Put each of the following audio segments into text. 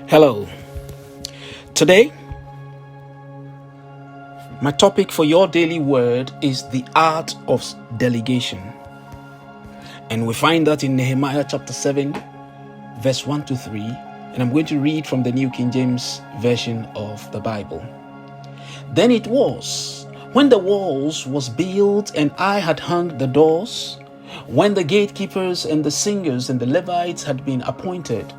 Hello. Today, my topic for your daily word is the art of delegation. And we find that in Nehemiah chapter 7, verse 1 to 3. And I'm going to read from the New King James Version of the Bible. Then it was, when the walls was built and I had hung the doors, when the gatekeepers and the singers and the Levites had been appointed,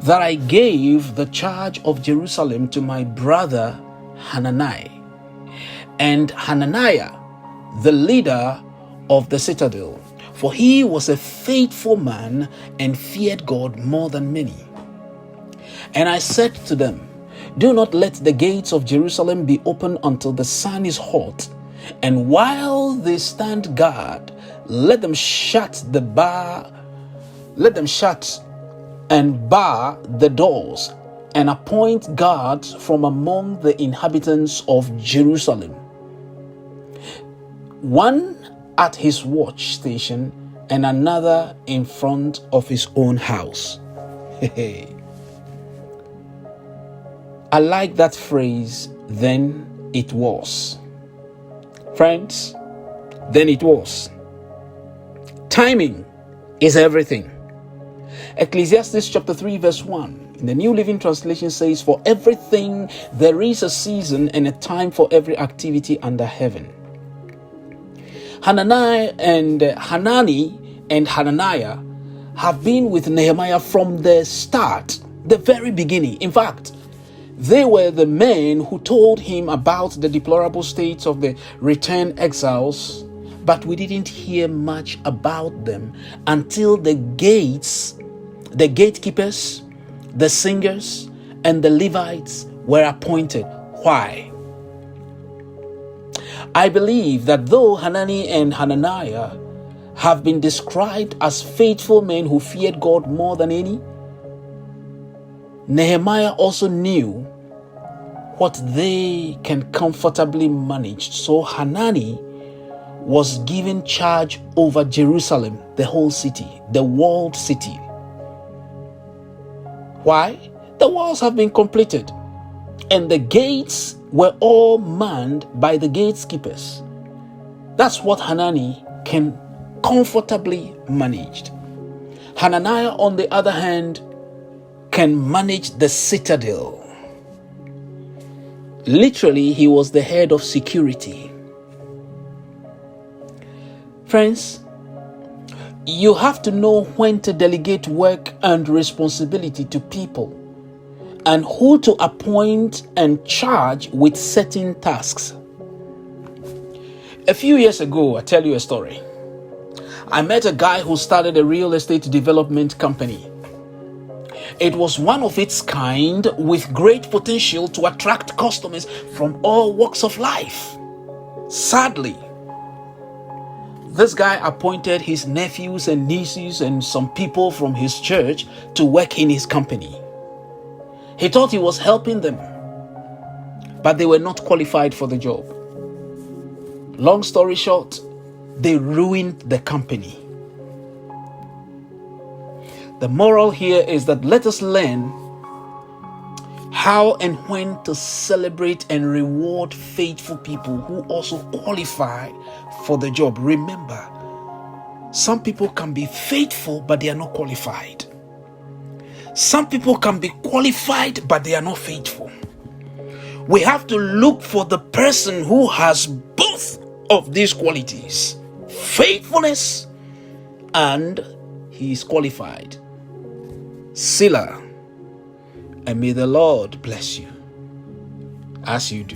that I gave the charge of Jerusalem to my brother Hanani, and Hananiah, the leader of the citadel, for he was a faithful man and feared God more than many. And I said to them, do not let the gates of Jerusalem be open until the sun is hot, and while they stand guard, let them shut and bar the doors, and appoint guards from among the inhabitants of Jerusalem, one at his watch station and another in front of his own house. I like that phrase, then it was. Friends, then it was. Timing is everything. Ecclesiastes chapter 3 verse 1 in the New Living Translation says, for everything there is a season and a time for every activity under heaven. Hanani and Hananiah have been with Nehemiah from the start, the very beginning. In fact, they were the men who told him about the deplorable state of the returned exiles, but we didn't hear much about them until the gatekeepers, the singers, and the Levites were appointed. Why? I believe that though Hanani and Hananiah have been described as faithful men who feared God more than any, Nehemiah also knew what they can comfortably manage. So Hanani was given charge over Jerusalem, the whole city, the walled city. Why? The walls have been completed, and the gates were all manned by the gatekeepers. That's what Hanani can comfortably manage. Hananiah, on the other hand, can manage the citadel. Literally, he was the head of security. Friends, you have to know when to delegate work and responsibility to people, and who to appoint and charge with certain tasks. A few years ago, I'll tell you a story. I met a guy who started a real estate development company. It was one of its kind with great potential to attract customers from all walks of life. Sadly, this guy appointed his nephews and nieces and some people from his church to work in his company. He thought he was helping them, but they were not qualified for the job. Long story short, they ruined the company. The moral here is that let us learn how and when to celebrate and reward faithful people who also qualify for the job. Remember, some people can be faithful, but they are not qualified. Some people can be qualified, but they are not faithful. We have to look for the person who has both of these qualities, faithfulness and he is qualified. Selah, and may the Lord bless you as you do.